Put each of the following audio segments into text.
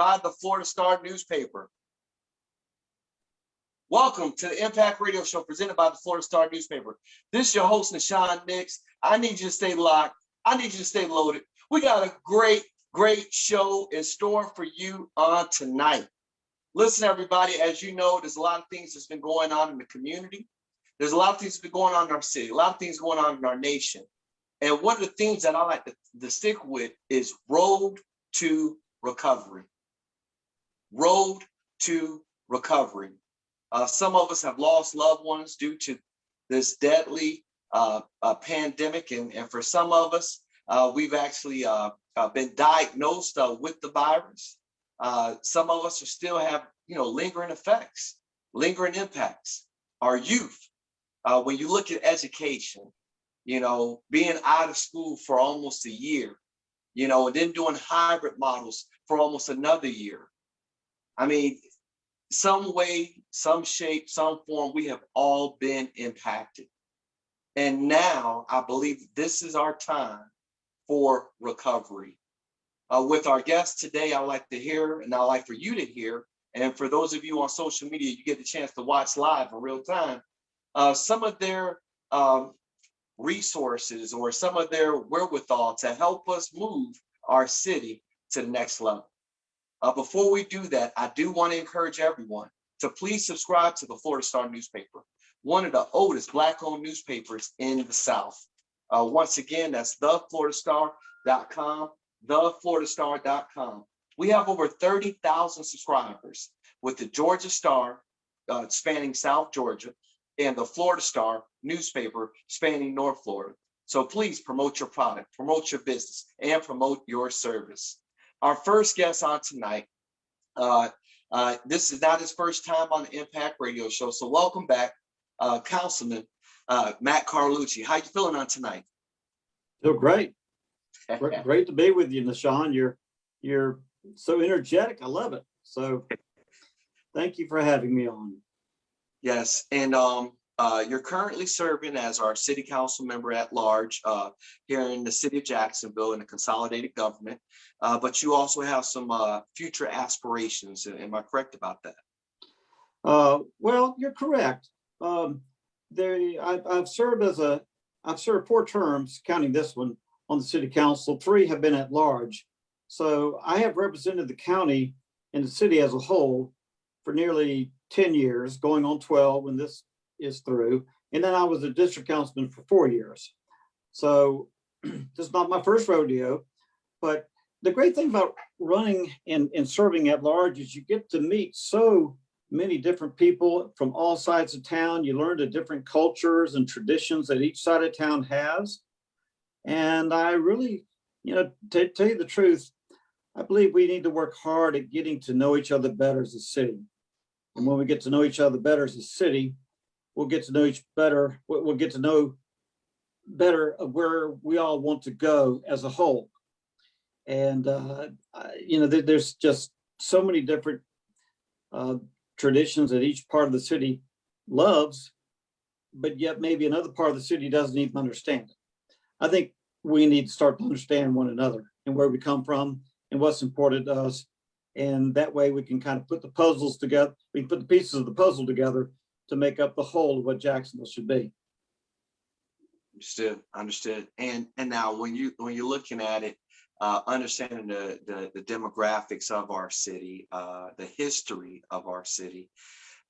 by the Florida Star newspaper. Welcome to the Impact Radio Show presented by the Florida Star newspaper. This is your host, Nahshon. I need you to stay locked. I need you to stay loaded. We got a great show in store for you on tonight. Listen, everybody, as you know, there's a lot of things that's been going on in the community. There's a lot of things that's been going on in our city, a lot of things going on in our nation. And one of the things that I like to stick with is road to recovery. Road to recovery. Some of us have lost loved ones due to this deadly pandemic. And for some of us, we've actually been diagnosed with the virus. Some of us are still have, lingering effects, lingering impacts. Our youth, when you look at education, being out of school for almost a year, and then doing hybrid models for almost another year. I mean, some way, some shape, some form, we have all been impacted. And now I believe this is our time for recovery. With our guests today, I'd like to hear, and I'd like for you to hear, and for those of you on social media, you get the chance to watch live in real time, some of their resources or some of their wherewithal to help us move our city to the next level. Before we do that, I do want to encourage everyone to please subscribe to the Florida Star newspaper, one of the oldest Black-owned newspapers in the South. Once again, that's thefloridastar.com, thefloridastar.com. We have over 30,000 subscribers with the Georgia Star spanning South Georgia and the Florida Star newspaper spanning North Florida. So please promote your product, promote your business, and promote your service. Our first guest on tonight, this is not his first time on the Impact Radio Show, so welcome back, Councilman Matt Carlucci. How you feeling on tonight? Feel great. Great to be with you, Nahshon. You're so energetic. I love it. So thank you for having me on. Yes, and you're currently serving as our city council member at large here in the city of Jacksonville in the consolidated government, but you also have some future aspirations. Am I correct about that? Well, you're correct. I've served 4 terms, counting this one, on the city council. 3 have been at large. So I have represented the county and the city as a whole for nearly 10 years, going on 12 when this is through. And then I was a district councilman for 4 years. So this is not my first rodeo, but the great thing about running and serving at large is you get to meet so many different people from all sides of town. You learn the different cultures and traditions that each side of town has. And I really, to tell you the truth, I believe we need to work hard at getting to know each other better as a city. And when we get to know each other better as a city, we'll get to know we'll get to know better of where we all want to go as a whole. And, there's just so many different traditions that each part of the city loves, but yet maybe another part of the city doesn't even understand it. I think we need to start to understand one another and where we come from and what's important to us. And that way we can kind of put the puzzles together. We can put the pieces of the puzzle together to make up the whole of what Jacksonville should be. Understood. And now when you're looking at it, understanding the demographics of our city, the history of our city,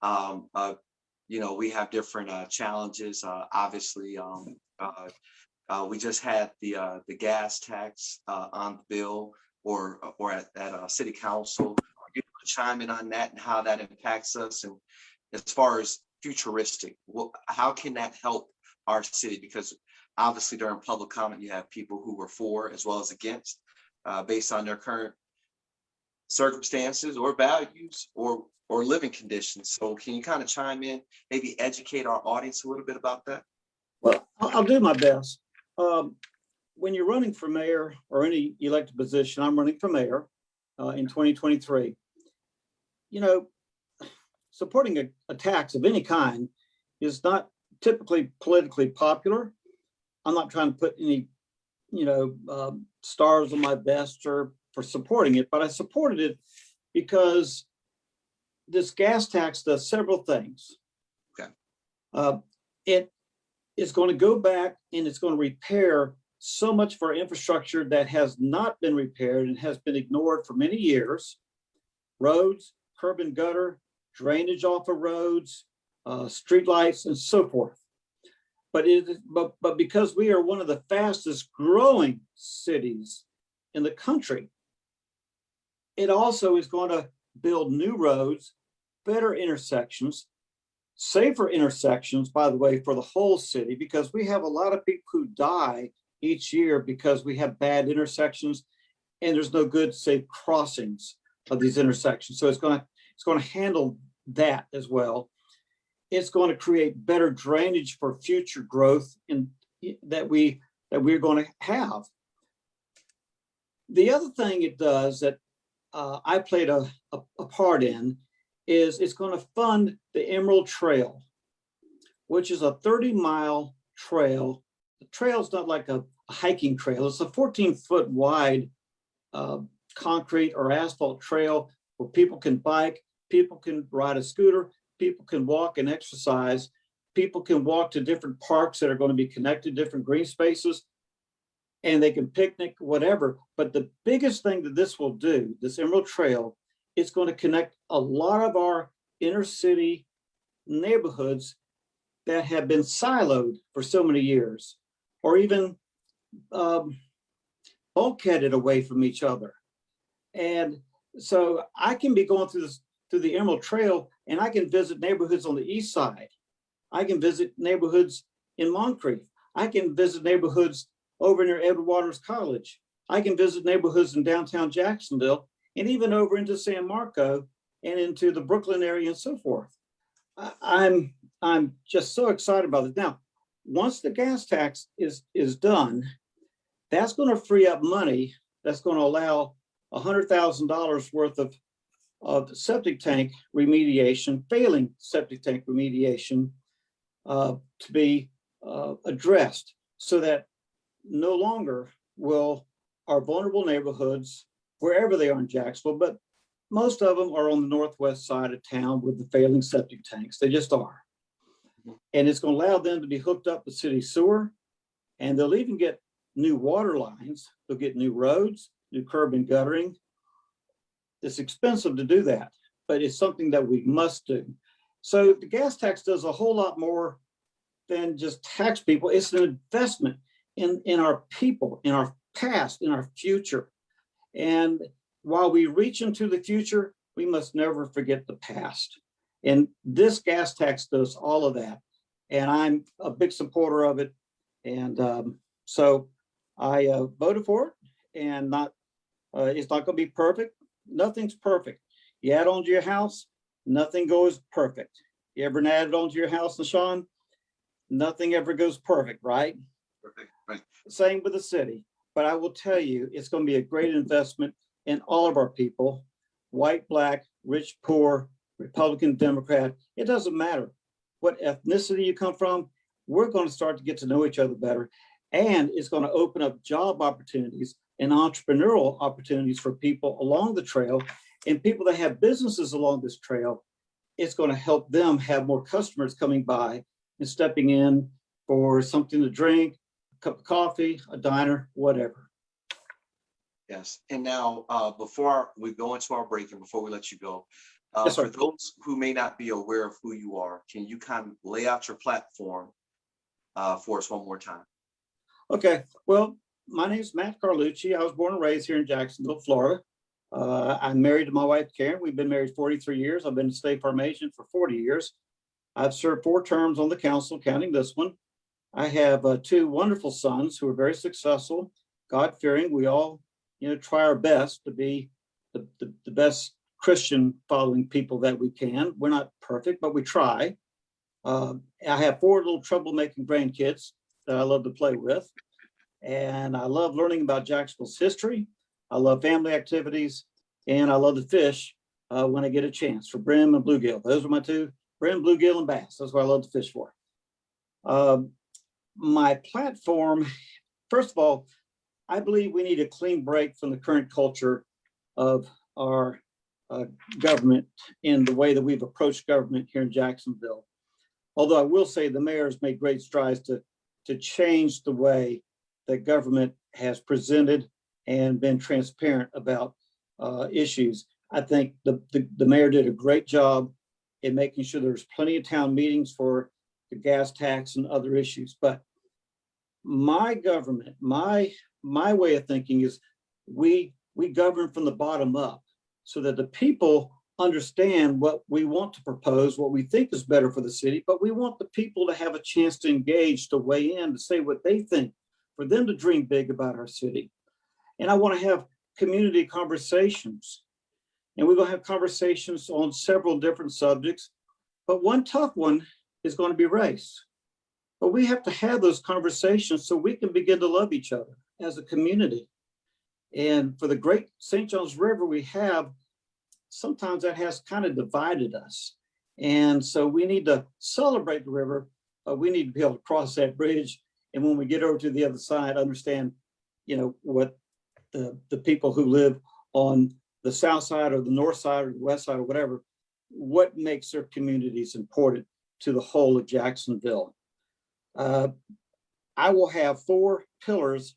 we have different challenges. Obviously, we just had the gas tax on the bill or at city council. Are you able to chime in on that and how that impacts us? And as far as futuristic, how can that help our city? Because obviously during public comment, you have people who were for as well as against based on their current circumstances or values or living conditions. So can you kind of chime in, maybe educate our audience a little bit about that? Well, I'll do my best. When you're running for mayor or any elected position, I'm running for mayor in 2023. Supporting a tax of any kind is not typically politically popular. I'm not trying to put any, stars on my vest or for supporting it, but I supported it because this gas tax does several things. Okay. It is going to go back and it's going to repair so much of our infrastructure that has not been repaired and has been ignored for many years. Roads, curb and gutter, drainage off of roads, streetlights, and so forth. But because we are one of the fastest growing cities in the country, it also is going to build new roads, better intersections, safer intersections, by the way, for the whole city, because we have a lot of people who die each year because we have bad intersections and there's no good safe crossings of these intersections. So it's going to handle that as well. It's going to create better drainage for future growth that we're going to have. The other thing it does that I played a part in is it's going to fund the Emerald Trail, which is a 30-mile trail. The trail is not like a hiking trail. It's a 14-foot wide concrete or asphalt trail where people can bike, people can ride a scooter, people can walk and exercise, people can walk to different parks that are going to be connected, different green spaces, and they can picnic, whatever. But the biggest thing that this will do, this Emerald Trail, it's going to connect a lot of our inner city neighborhoods that have been siloed for so many years, or even bulkheaded away from each other. And so I can be going through the Emerald Trail, and I can visit neighborhoods on the east side. I can visit neighborhoods in Moncrief. I can visit neighborhoods over near Edward Waters College. I can visit neighborhoods in downtown Jacksonville, and even over into San Marco and into the Brooklyn area and so forth. I'm just so excited about it. Now, once the gas tax is done, that's going to free up money. That's going to allow $100,000 worth of septic tank remediation, failing septic tank remediation, to be addressed, so that no longer will our vulnerable neighborhoods, wherever they are in Jacksonville, but most of them are on the northwest side of town with the failing septic tanks. They just are. And it's going to allow them to be hooked up with city sewer, and they'll even get new water lines. They'll get new roads, new curb and guttering. It's expensive to do that, but it's something that we must do. So the gas tax does a whole lot more than just tax people. It's an investment in our people, in our past, in our future. And while we reach into the future, we must never forget the past. And this gas tax does all of that. And I'm a big supporter of it. And so I voted for it, and it's not going to be perfect. Nothing's perfect. You add on to your house, nothing goes perfect. You ever add it onto your house, Nahshon? Nothing ever goes perfect, right? Perfect, right. Same with the city. But I will tell you, it's going to be a great investment in all of our people, white, black, rich, poor, Republican, Democrat. It doesn't matter what ethnicity you come from. We're going to start to get to know each other better. And it's going to open up job opportunities and entrepreneurial opportunities for people along the trail, and people that have businesses along this trail. It's going to help them have more customers coming by and stepping in for something to drink, a cup of coffee, a diner, whatever. Yes. And now, before we go into our break and before we let you go, Yes, sir. for those who may not be aware of who you are, can you kind of lay out your platform for us one more time? Okay. Well, my name is Matt Carlucci. I was born and raised here in Jacksonville, Florida. I'm married to my wife, Karen. We've been married 43 years. I've been a state farm agent for 40 years. I've served 4 terms on the council, counting this one. I have 2 wonderful sons who are very successful, God-fearing. We all, try our best to be the best Christian following people that we can. We're not perfect, but we try. I have 4 little troublemaking grandkids that I love to play with. And I love learning about Jacksonville's history. I love family activities, and I love to fish when I get a chance for brim and bluegill. Those are my 2, brim, bluegill, and bass. That's what I love to fish for. My platform, first of all, I believe we need a clean break from the current culture of our government in the way that we've approached government here in Jacksonville. Although I will say the mayor has made great strides to change the way that government has presented and been transparent about issues. I think the mayor did a great job in making sure there's plenty of town meetings for the gas tax and other issues. But my government, my way of thinking is we govern from the bottom up so that the people understand what we want to propose, what we think is better for the city, but we want the people to have a chance to engage, to weigh in, to say what they think, for them to dream big about our city. And I want to have community conversations. And we're going to have conversations on several different subjects, but one tough one is going to be race. But we have to have those conversations so we can begin to love each other as a community. And for the great St. Johns River we have, sometimes that has kind of divided us. And so we need to celebrate the river. We need to be able to cross that bridge. And when we get over to the other side, understand, what the people who live on the south side or the north side or the west side or whatever, what makes their communities important to the whole of Jacksonville. I will have 4 pillars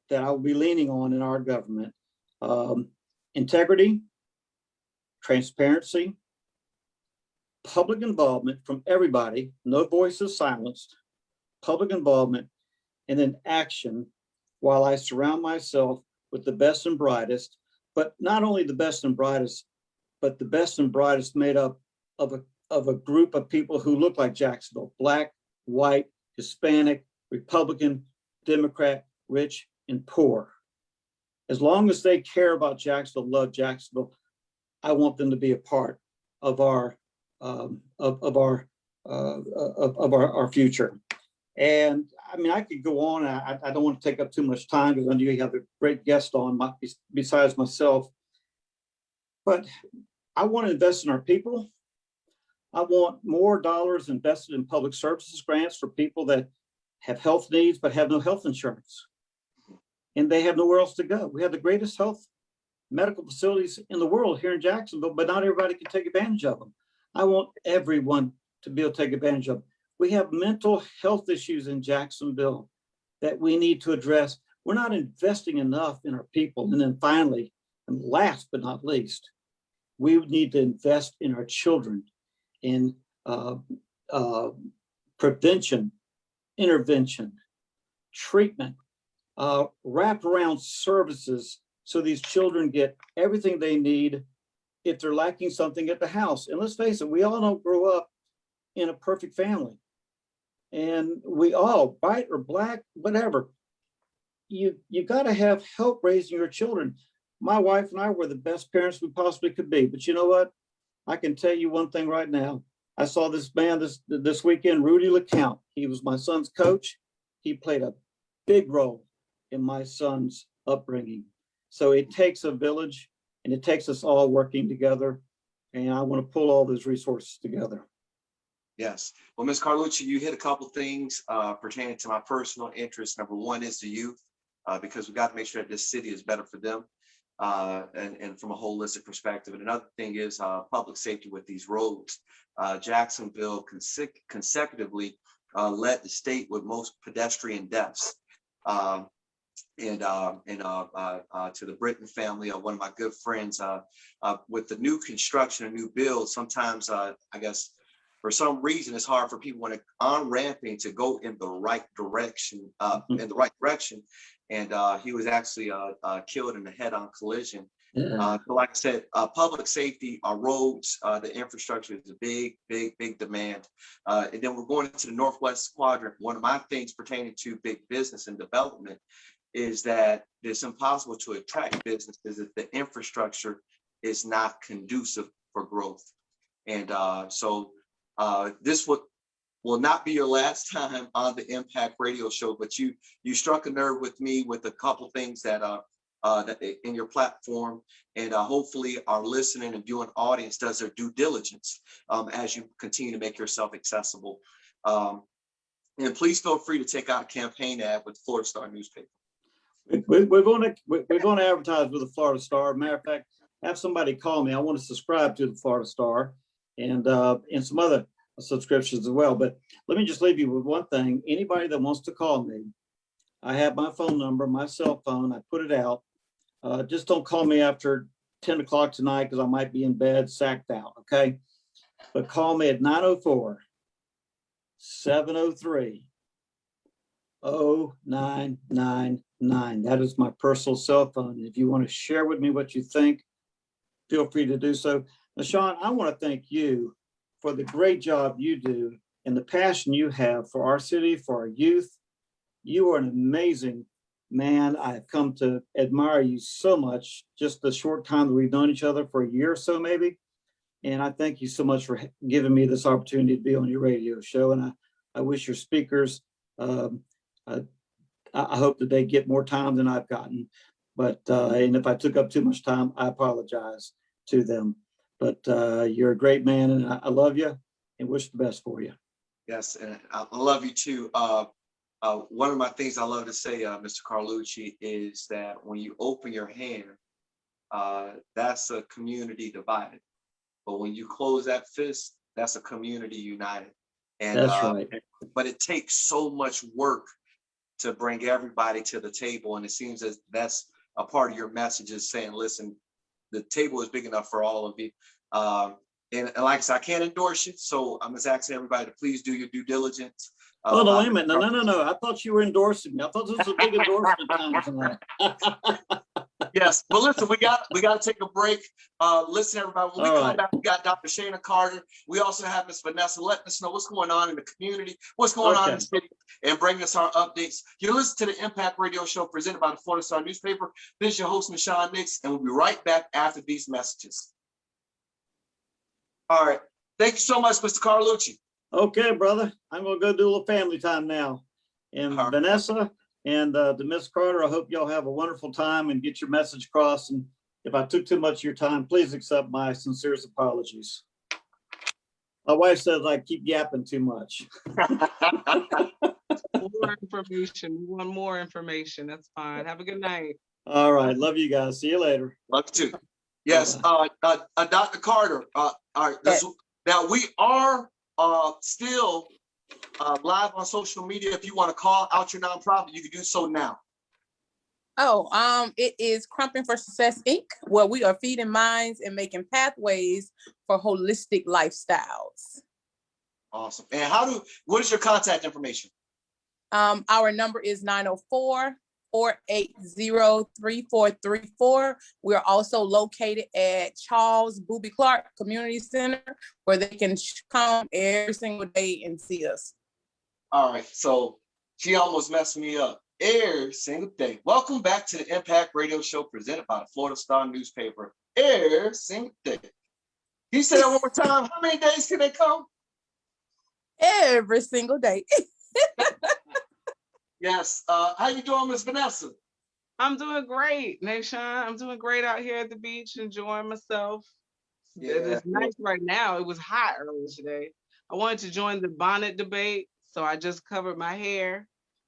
that I will be leaning on in our government. Integrity, transparency, public involvement from everybody, no voices silenced, public involvement, and then action while I surround myself with the best and brightest, but not only the best and brightest, but the best and brightest made up of a group of people who look like Jacksonville: Black, white, Hispanic, Republican, Democrat, rich, and poor. As long as they care about Jacksonville, love Jacksonville, I want them to be a part of our future. And I mean, I could go on. I don't want to take up too much time because I know you have a great guest on besides myself. But I want to invest in our people. I want more dollars invested in public services grants for people that have health needs but have no health insurance. And they have nowhere else to go. We have the greatest health medical facilities in the world here in Jacksonville, but not everybody can take advantage of them. I want everyone to be able to take advantage of them. We have mental health issues in Jacksonville that we need to address. We're not investing enough in our people. And then finally, and last but not least, we need to invest in our children in prevention, intervention, treatment, wraparound services so these children get everything they need if they're lacking something at the house. And let's face it, we all don't grow up in a perfect family. And we all, white or black, whatever, you got to have help raising your children. My wife and I were the best parents we possibly could be. But you know what? I can tell you one thing right now. I saw this man this weekend, Rudy LeCount. He was my son's coach. He played a big role in my son's upbringing. So it takes a village, and it takes us all working together. And I want to pull all those resources together. Yes. Well, Ms. Carlucci, you hit a couple things pertaining to my personal interest. Number one is the youth, because we got to make sure that this city is better for them, and from a holistic perspective. And another thing is public safety with these roads. Jacksonville consecutively led the state with most pedestrian deaths. And to the Britton family, one of my good friends, with the new construction and new builds, sometimes I guess for some reason it's hard for people when they're on ramping to go in the right direction, And he was actually killed in a head-on collision. But like I said, public safety, our roads, the infrastructure is a big demand. And then we're going into the Northwest Quadrant. One of my things pertaining to big business and development is that it's impossible to attract businesses if the infrastructure is not conducive for growth. And so this will not be your last time on the Impact Radio Show, but you struck a nerve with me with a couple things that in your platform, and hopefully our listening and viewing audience does their due diligence as you continue to make yourself accessible. And please feel free to take out a campaign ad with the Florida Star newspaper. We're going to advertise with the Florida Star. Matter of fact, have somebody call me. I want to subscribe to the Florida Star and some other subscriptions as well. But let me just leave you with one thing. Anybody that wants to call me, I have my phone number, my cell phone. I put it out. Just don't call me after 10 o'clock tonight because I might be in bed, sacked out. Okay. But call me at 904-703-0999. That is my personal cell phone. If you want to share with me what you think, feel free to do so. Nahshon, I want to thank you for the great job you do and the passion you have for our city, for our youth. You are an amazing man. I've come to admire you so much, just the short time that we've known each other, for a year or so maybe. And I thank you so much for giving me this opportunity to be on your radio show. And I wish your speakers, I hope that they get more time than I've gotten. But and if I took up too much time, I apologize to them. But you're a great man, and I love you and wish the best for you. Yes, and I love you too. One of my things I love to say, Mr. Carlucci, is that when you open your hand, that's a community divided. But when you close that fist, that's a community united. And that's right. But it takes so much work to bring everybody to the table. And it seems that that's a part of your message, is saying, listen, the table is big enough for all of you. And like I said, I can't endorse you. So I'm just asking everybody to please do your due diligence. Oh, no, wait a minute. No. I thought you were endorsing me. I thought this was a big endorsement time tonight. Yes. Well, listen, we got to take a break. Listen, everybody, when we come back, we got Dr. Shana Carter. We also have Miss Vanessa letting us know what's going on in the community, what's going on in the city, and bringing us our updates. You listen to the Impact Radio Show presented by the Florida Star newspaper. This is your host, Nahshon Nix, and we'll be right back after these messages. All right. Thank you so much, Mr. Carlucci. Okay, brother. I'm going to go do a little family time now. And Vanessa and to Miss Carter, I hope y'all have a wonderful time and get your message across. And if I took too much of your time, please accept my sincerest apologies. My wife says I keep yapping too much. More information. We want more information. That's fine. Have a good night. All right. Love you guys. See you later. Love you too. Yes. Dr. Carter. All right. Now we are still live on social media. If you want to call out your nonprofit, you can do so now. It is Crumping for Success Inc., where we are feeding minds and making pathways for holistic lifestyles. Awesome. And what is your contact information? Our number is 904-480-3434. We're also located at Charles Booby Clark Community Center, where they can come every single day and see us. All right. So she almost messed me up. Every single day. Welcome back to the Impact Radio Show presented by the Florida Star newspaper. Every single day. You said that one more time. How many days can they come? Every single day. Yes. How you doing, Miss Vanessa? I'm doing great, Nahshon. I'm doing great out here at the beach, enjoying myself. Yeah. It's nice right now. It was hot earlier today. I wanted to join the bonnet debate, so I just covered my hair.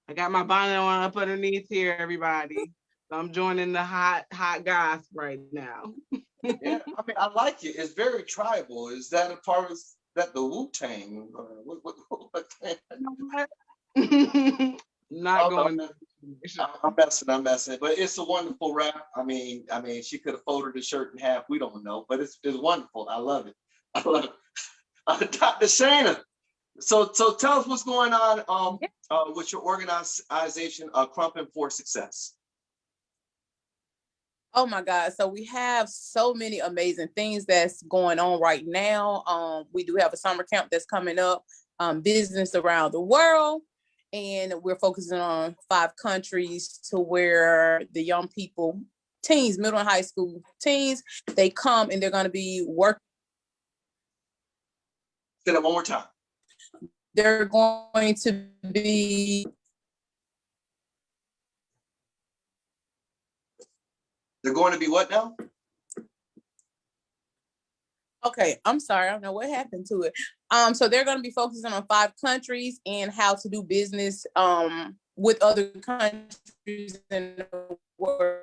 I got my bonnet on up underneath here, everybody. So I'm joining the hot goss right now. Yeah, I mean, I like it. It's very tribal. Is that a part of that the Wu-Tang? What? Not going. I'm messing. But it's a wonderful rap. I mean, she could have folded the shirt in half. We don't know, but it's wonderful. I love it. Dr. Shana. So tell us what's going on with your organization, Crumping for Success. Oh my God. So we have so many amazing things that's going on right now. We do have a summer camp that's coming up, business around the world. And we're focusing on 5 countries to where the young people, teens, middle and high school teens, they come and they're going to be working. Say that one more time. They're going to be. They're going to be what now? Okay, I'm sorry. I don't know what happened to it. So they're going to be focusing on 5 countries and how to do business with other countries in the world.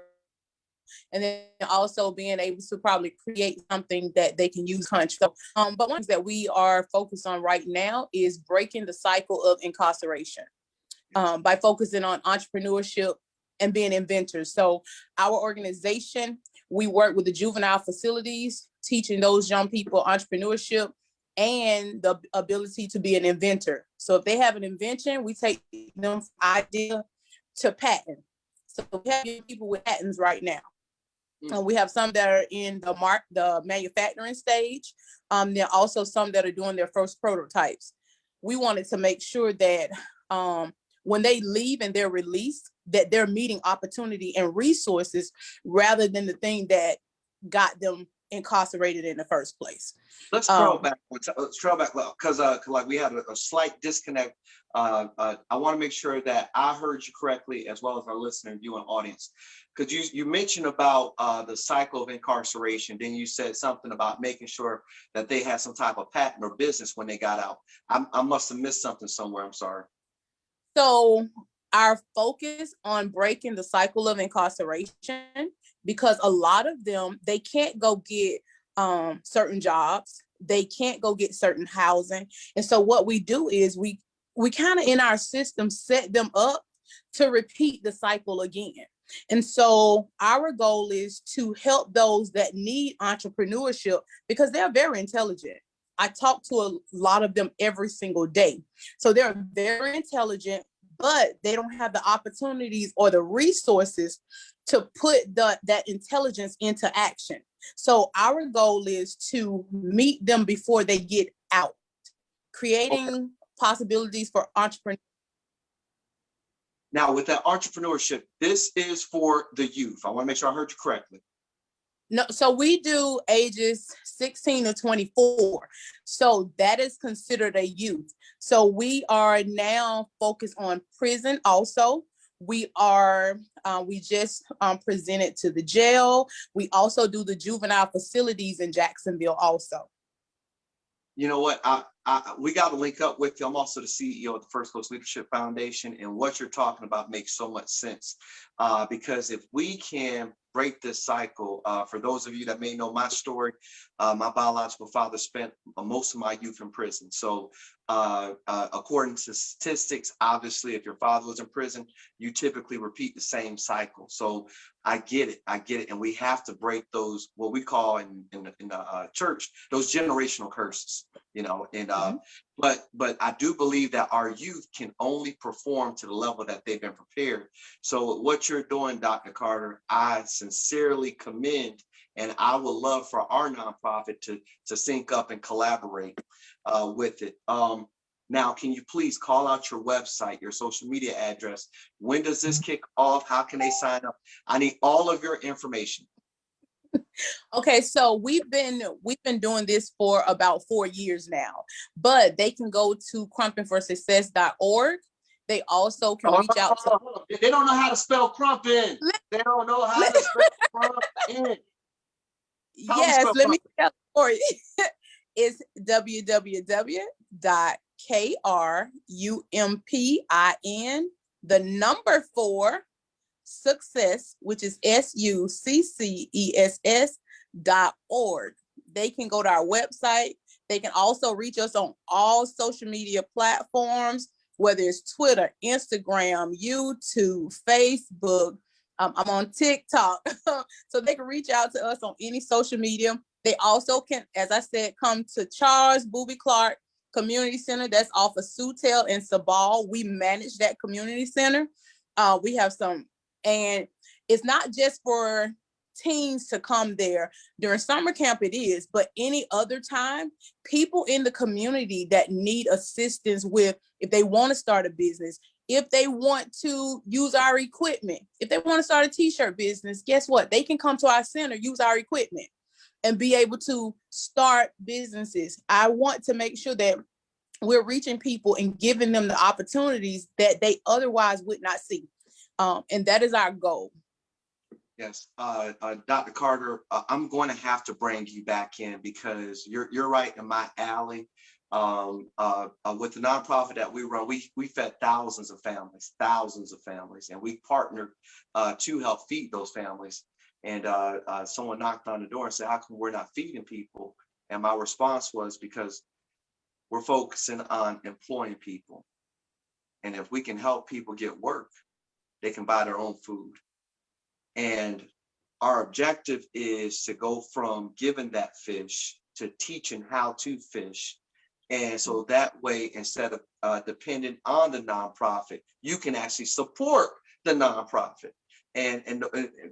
and then also being able to probably create something that they can use country. So, but one thing that we are focused on right now is breaking the cycle of incarceration by focusing on entrepreneurship and being inventors. So our organization, we work with the juvenile facilities, teaching those young people entrepreneurship and the ability to be an inventor. So if they have an invention, we take them from idea to patent. So we have people with patents right now. We have some that are in the manufacturing stage. There are also some that are doing their first prototypes. We wanted to make sure that when they leave and they're released, that they're meeting opportunity and resources rather than the thing that got them incarcerated in the first place. Let's trail back. Let's trail back because like we had a slight disconnect. I want to make sure that I heard you correctly, as well as our listener, you and audience, because you mentioned about the cycle of incarceration. Then you said something about making sure that they had some type of patent or business when they got out. I must have missed something somewhere. I'm sorry. So our focus on breaking the cycle of incarceration, because a lot of them, they can't go get certain jobs, they can't go get certain housing. And so what we do is we kind of in our system set them up to repeat the cycle again. And so our goal is to help those that need entrepreneurship because they're very intelligent. I talk to a lot of them every single day. So they're very intelligent, but they don't have the opportunities or the resources to put that intelligence into action. So our goal is to meet them before they get out, creating possibilities for entrepreneurs. Now, with that entrepreneurship, this is for the youth. I want to make sure I heard you correctly. No, so we do ages 16 to 24. So that is considered a youth. So we are now focused on prison also. We just presented to the jail. We also do the juvenile facilities in Jacksonville also. You know what? We got to link up with you. I'm also the CEO of the First Coast Leadership Foundation, and what you're talking about makes so much sense because if we can break this cycle, for those of you that may know my story, my biological father spent most of my youth in prison. So according to statistics, obviously, if your father was in prison, you typically repeat the same cycle. So I get it. And we have to break those, what we call in the church, those generational curses, and but I do believe that our youth can only perform to the level that they've been prepared. So what you're doing, Dr. Carter, I sincerely commend, and I would love for our nonprofit to sync up and collaborate with it. Now, can you please call out your website, your social media address? When does this kick off? How can they sign up? I need all of your information. Okay, so we've been doing this for about 4 years now, but they can go to crumpinforsuccess.org. They also can reach out to. They don't know how to spell crumpin. They don't know how to spell crumpin. Yes, let me tell you for you. It's www.krumpin, 4 success, which is success.org. They can go to our website. They can also reach us on all social media platforms, whether it's Twitter, Instagram, YouTube, Facebook. I'm on TikTok. So they can reach out to us on any social media. They also can, as I said, come to Charles Booby Clark Community Center. That's off of Sutel and Sabal. We manage that community center. We have some, and it's not just for teens to come there. During summer camp it is, but any other time, people in the community that need assistance with, if they want to start a business, if they want to use our equipment, if they want to start a t-shirt business, guess what? They can come to our center, use our equipment, and be able to start businesses. I want to make sure that we're reaching people and giving them the opportunities that they otherwise would not see. And that is our goal. Yes, Dr. Carter, I'm going to have to bring you back in because you're right in my alley. With the nonprofit that we run, we fed thousands of families, and we partnered to help feed those families. And someone knocked on the door and said, how come we're not feeding people? And my response was, because we're focusing on employing people. And if we can help people get work, they can buy their own food. And our objective is to go from giving that fish to teaching how to fish. And so that way, instead of depending on the nonprofit, you can actually support the nonprofit, and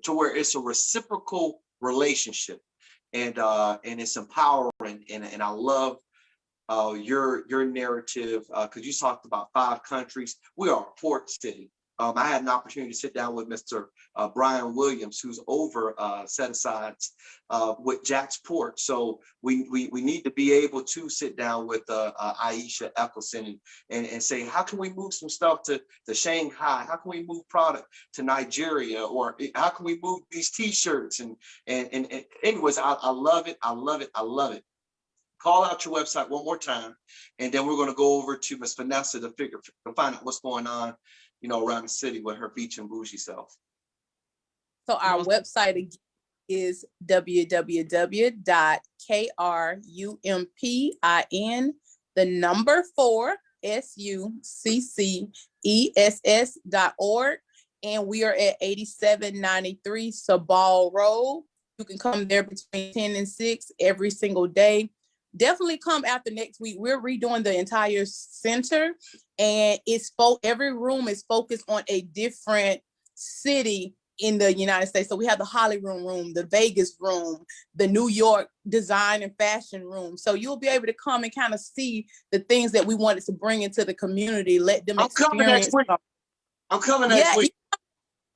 to where it's a reciprocal relationship, and it's empowering. And I love your narrative, because you talked about 5 countries. We are a port city. I had an opportunity to sit down with Mr. Brian Williams, who's over set-asides with Jack's Port. So we need to be able to sit down with Aisha Eccleston and say, how can we move some stuff to Shanghai? How can we move product to Nigeria? Or how can we move these T-shirts? And anyways, I love it. I love it. I love it. Call out your website one more time, and then we're going to go over to Miss Vanessa to find out what's going on, around the city with her beach and bougie self. So our website is www.krumpin4success.org, and we are at 8793 Sabal Road. You can come there between 10 and 6 every single day. Definitely come after next week. We're redoing the entire center, and every room is focused on a different city in the United States. So we have the Hollywood room, the Vegas room, the New York design and fashion room. So you'll be able to come and kind of see the things that we wanted to bring into the community, let them experience. I'm coming next week.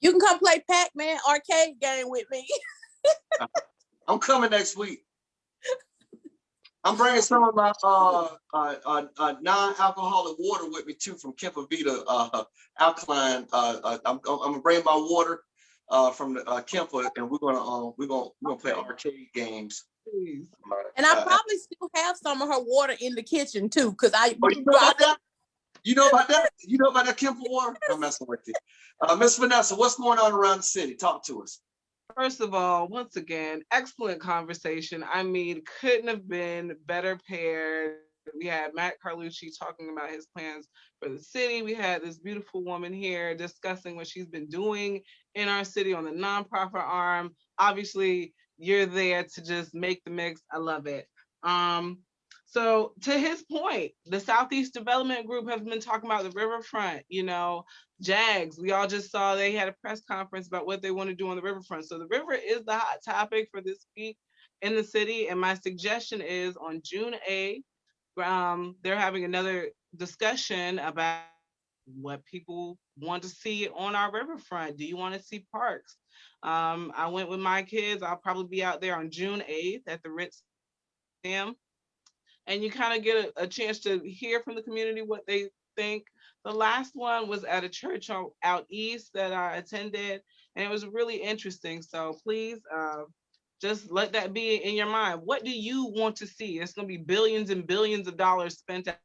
You can come play Pac-Man arcade game with me. I'm coming next week. I'm bringing some of my non-alcoholic water with me too, from Kemper alkaline. I'm gonna bring my water from the Kemper, and we're gonna play arcade games. And I probably still have some of her water in the kitchen too, because you know about that? You know about that? You know about that Kemper water? I'm messing with you. Miss Vanessa, what's going on around the city? Talk to us. First of all, once again, excellent conversation. I mean, couldn't have been better paired. We had Matt Carlucci talking about his plans for the city. We had this beautiful woman here discussing what she's been doing in our city on the nonprofit arm. Obviously, you're there to just make the mix. I love it. So to his point, the Southeast Development Group has been talking about the riverfront, JAGS. We all just saw they had a press conference about what they want to do on the riverfront. So the river is the hot topic for this week in the city. And my suggestion is on June 8th, they're having another discussion about what people want to see on our riverfront. Do you want to see parks? I went with my kids. I'll probably be out there on June 8th at the Ritz Museum. And you kind of get a chance to hear from the community what they think. The last one was at a church out east that I attended, and it was really interesting. So please just let that be in your mind. What do you want to see? It's going to be billions and billions of dollars spent at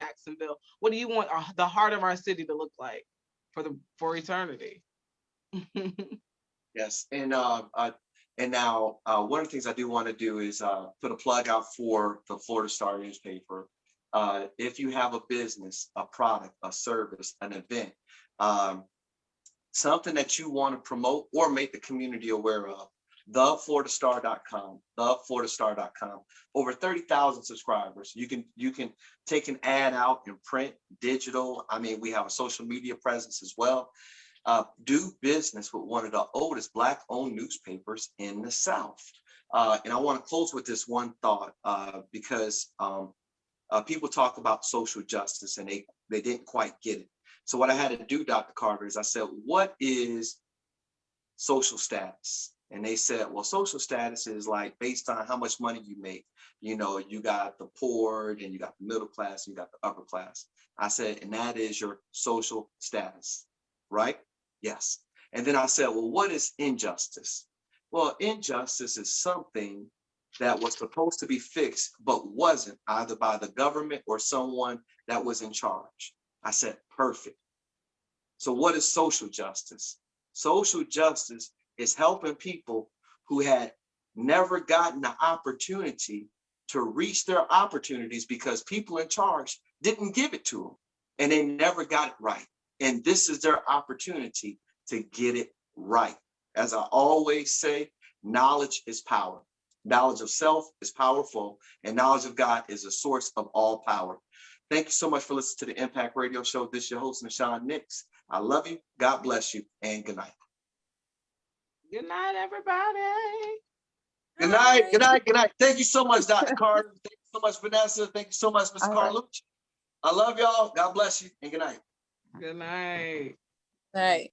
Jacksonville. What do you want the heart of our city to look like for eternity? Yes, and now, one of the things I do want to do is put a plug out for the Florida Star newspaper. If you have a business, a product, a service, an event, something that you want to promote or make the community aware of, thefloridastar.com, thefloridastar.com. Over 30,000 subscribers. You can take an ad out in print, digital. I mean, we have a social media presence as well. Do business with one of the oldest Black-owned newspapers in the South. And I want to close with this one thought, because people talk about social justice and they didn't quite get it. So what I had to do, Dr. Carter, is I said, what is social status? And they said, well, social status is like based on how much money you make. You got the poor, and you got the middle class, and you got the upper class. I said, and that is your social status, right? Yes. And then I said, well, what is injustice? Well, injustice is something that was supposed to be fixed, but wasn't, either by the government or someone that was in charge. I said, perfect. So what is social justice? Social justice is helping people who had never gotten the opportunity to reach their opportunities because people in charge didn't give it to them and they never got it right. And this is their opportunity to get it right. As I always say, knowledge is power. Knowledge of self is powerful, and knowledge of God is a source of all power. Thank you so much for listening to the Impact Radio Show. This is your host, Nahshon Nix. I love you. God bless you, and good night. Good night, everybody. Good night. Good night. Good night. Thank you so much, Dr. Carter. Thank you so much, Vanessa. Thank you so much, Mr. Carlucci. I love y'all. God bless you, and good night. Good night. Right.